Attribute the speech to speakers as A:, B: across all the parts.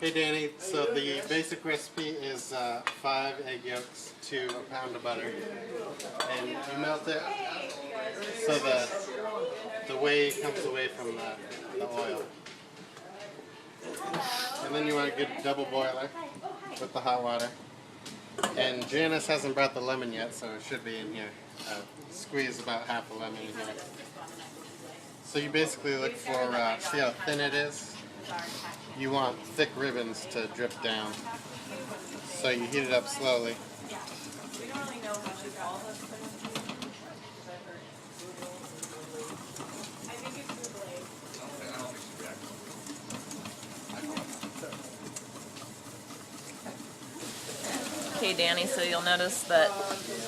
A: Hey Danny, so the basic recipe is 5 egg yolks to a pound of butter, and you melt it so the whey comes away from the oil. And then you want a good double boiler with the hot water. And Janice hasn't brought the lemon yet, so it should be in here. Squeeze about half a lemon in here. So you basically look for, see how thin it is? You want thick ribbons to drip down. So you heat it up slowly.
B: Okay, Danny, so you'll notice that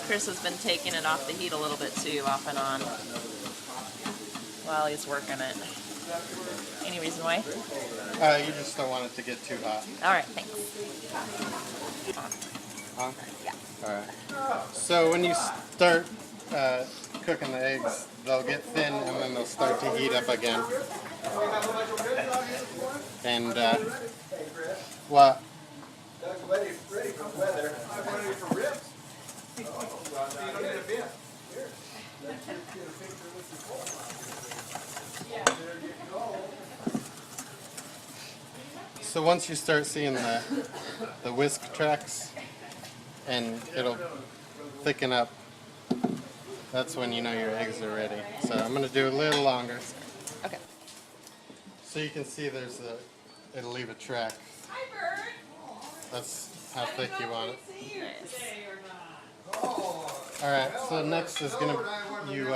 B: Chris has been taking it off the heat a little bit too, off and on, while he's working it. Any reason why?
A: You just don't want it to get too hot.
B: Alright, thanks.
A: On?
B: Yeah.
A: Alright. So when you start cooking the eggs, they'll get thin and then they'll start to heat up again. And, well,
C: Ready for weather. I'm ready for ribs. You don't need a bit. Here. Let's get a picture with your phone.
A: so once you start seeing the whisk tracks and it'll thicken up, that's when you know your eggs are ready. So I'm going to do a little longer.
B: Okay.
A: So you can see it'll leave a track. That's how thick you want it.
B: Nice.
A: Alright, so next is you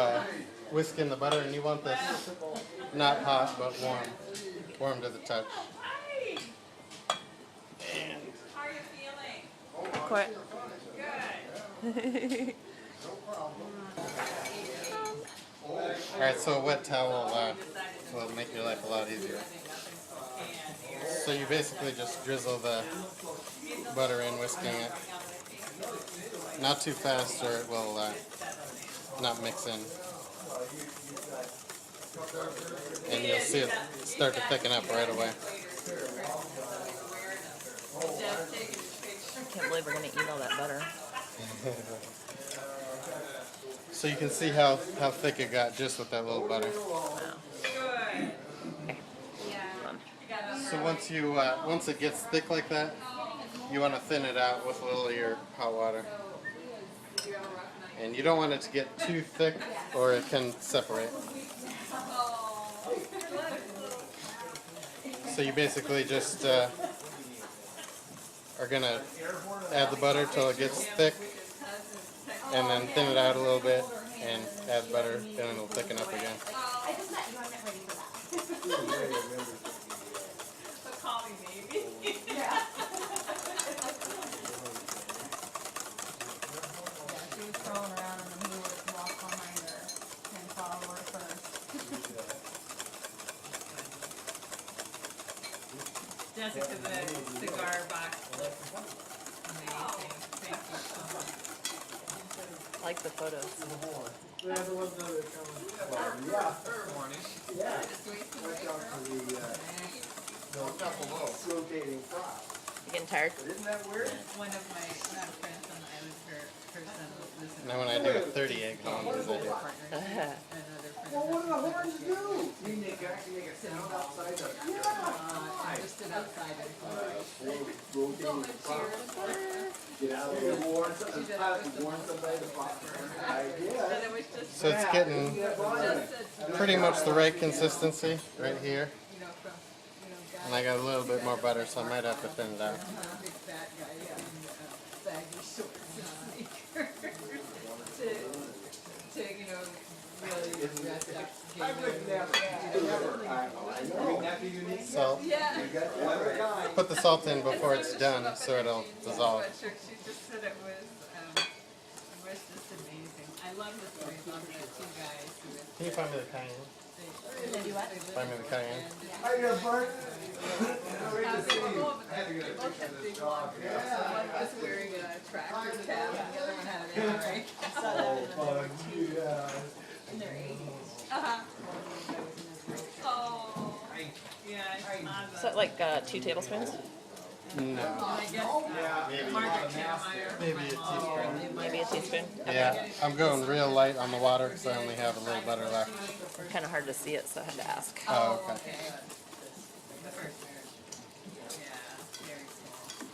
A: whisk in the butter, and you want this not hot but warm to the touch. And
D: How are you feeling?
B: Quite.
D: Good.
A: alright, so a wet towel will make your life a lot easier. So you basically just drizzle the butter in, whisking it. Not too fast or it will not mix in. And you'll see it start to thicken up right away.
B: I can't believe we're going to eat all that butter.
A: So you can see how thick it got just with that little butter.
B: Wow.
D: Good.
B: Fun.
A: So once it gets thick like that, you want to thin it out with a little of your hot water. And you don't want it to get too thick or it can separate. So you basically just are going to add the butter till it gets thick and then thin it out a little bit and add butter, then it'll thicken up again.
D: So call me maybe.
E: She was throwing around and then he would walk behind her and follow her first.
D: Jessica, the cigar box looks amazing. Thank you so much.
B: I like the photos.
C: Yeah. Yeah. Watch out for the rotating prop.
B: You getting tired?
C: Isn't that weird?
D: One of my, not friends, I was her son listened
A: Now when I do a 30 egg Hollandaise, I do.
D: another friend.
C: Well, what do the horns do? You mean they can actually make a sound outside the...
D: I just stood outside and
C: Rotating prop. Get out of there. Warn somebody to pop.
D: but it was just,
A: So it's getting pretty much the right consistency right here.
D: you know, from, guys,
A: And I got a little bit more butter, so I might have to thin it out.
D: big fat guy in baggy shorts and sneakers to, really dress up.
C: I wouldn't have
A: Salt.
D: Yeah.
A: Put the salt in before it's done, so it'll dissolve.
D: But she just said it was just amazing. I love the story of the two guys who
A: Can you find me the cayenne? Find me the cayenne.
C: Hi there, Bart.
D: One was wearing a tractor cap and the other one had an NRA.
E: In their 80s.
D: Uh-huh. Oh. Yeah,
B: Is that like 2 tablespoons?
A: No.
D: I guess Margaret Kiermaier.
A: Maybe a teaspoon.
B: Maybe a teaspoon.
A: Yeah, I'm going real light on the water because I only have a little butter left.
B: Kind of hard to see it, so I had to ask.
A: Oh, okay.
D: The first marriage. Yeah, very cool.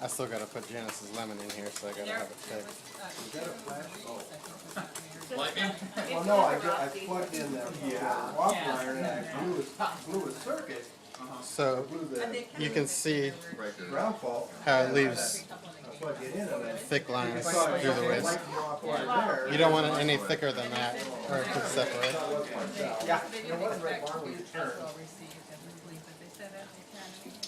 A: I still gotta put Janice's lemon in here, so I gotta have it thick.
C: Well, no, I plugged in the waffle iron and I blew a circuit.
A: So
C: Blew the
A: you can see
C: ground fault.
A: how it leaves
C: I plugged it in and I
A: thick lines
C: saw it
A: through the waist.
C: light go off right there.
A: You don't want it any thicker than that, or it could separate.
C: Yeah, there was right bar when you turn.
D: Well received and received, but they said that they can.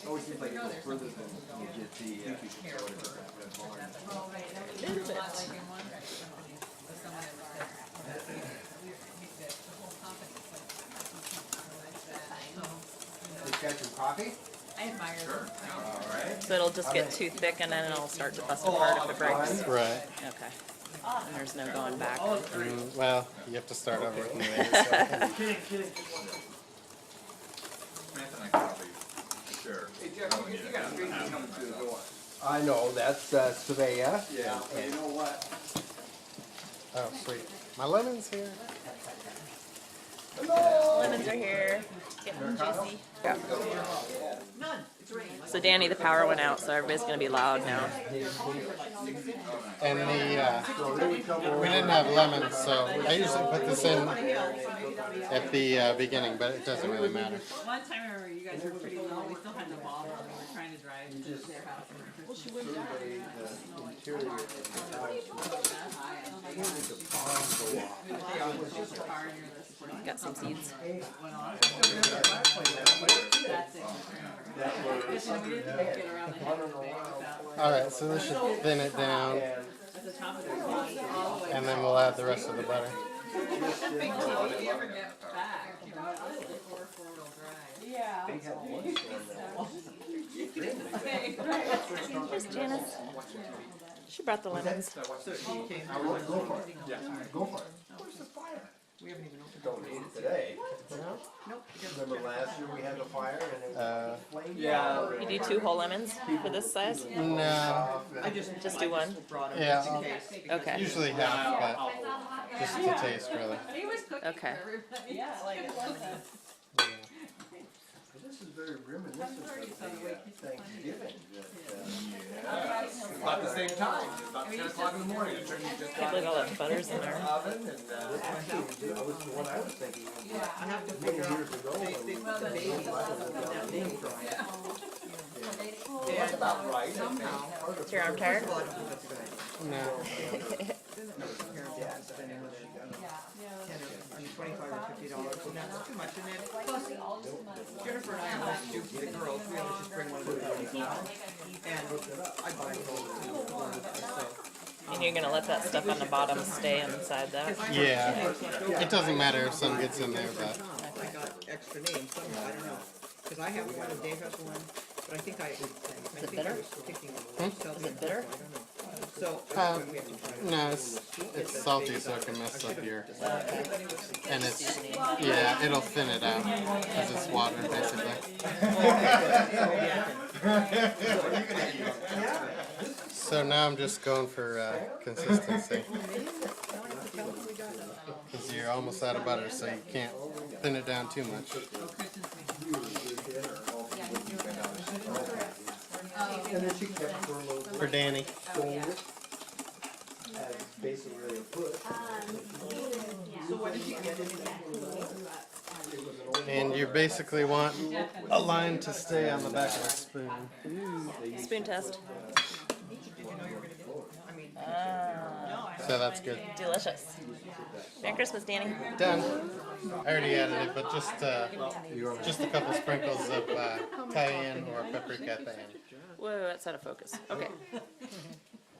C: Always seems like it goes further than you get the controller to red bar.
D: Well, right, that was a lot like in one company, but someone ever said, the whole company was like that. So,
C: You got your coffee?
D: I admire them.
C: All right.
B: So it'll just get too thick and then it'll start to bust apart if it breaks.
A: Right.
B: Okay. And there's no going back.
A: Well, you have to start over with new eggs.
F: Sure.
C: Hey Jeff, you got a drink coming through the door. I know, that's Surveya. Yeah. And you know what?
A: Oh, sweet. My lemon's here.
B: Lemons are here. Getting juicy. Yeah. So Danny, the power went out, so everybody's gonna be loud now.
A: And we didn't have lemons, so I usually put this in at the beginning, but it doesn't really matter.
D: One time I remember you guys were pretty low, we still had the ball, and we were trying to drive to their house. Well, she wouldn't
B: Got some seeds.
A: Alright, so this should thin it down, and then we'll add the rest of the butter.
D: Big deal, if you ever get back, you know, this is a 4-4-wheel drive.
E: Yeah.
B: Here's Janice. She brought the lemons.
C: Go for it. Yeah. Go for it. Where's the fire?
D: We haven't even opened
C: Don't need it today.
D: Nope.
C: Remember last year we had the fire and it was flamed?
B: You do 2 whole lemons for this size?
A: No.
B: Just do 1?
A: Yeah,
B: Okay.
A: usually half, but just to taste, really.
D: He was cooking
B: Okay.
D: for everybody.
E: Yeah, like it wasn't.
C: This is very reminiscent of Thanksgiving.
F: About the same time, about 10 o'clock in the morning.
B: I can't believe all that butter's in there.
F: Oven and,
C: Actually, that was the one I was thinking of
E: Yeah.
C: many years ago.
F: that's about right.
B: Is your arm tired?
A: No.
G: $25 or $50, and that's too much. And then Jennifer and I always do for the girls. We always just bring one of those and I buy
B: And you're gonna let that stuff on the bottom stay inside that?
A: Yeah. It doesn't matter if some gets in there, but
G: I got extra names somehow. I don't know, because I have one and Dave has one, but I think I
B: bitter?
G: was thinking
B: Is it bitter?
G: I don't know. So we have to try it.
A: no, it's salty, so it can mess up your.
B: Okay.
A: And it's, yeah, it'll thin it out because it's water, basically. So now I'm just going for consistency. Because you're almost out of butter, so you can't thin it down too much.
C: And then she kept her little
A: For Danny.
C: folded as basically a foot.
G: So what did you get?
A: And you basically want a line to stay on the back of the spoon.
B: Spoon test.
A: So that's good.
B: Delicious. Merry Christmas, Danny.
A: Done. I already added it, but just a couple sprinkles of cayenne or paprika at the end.
B: Whoa, that's out of focus. Okay.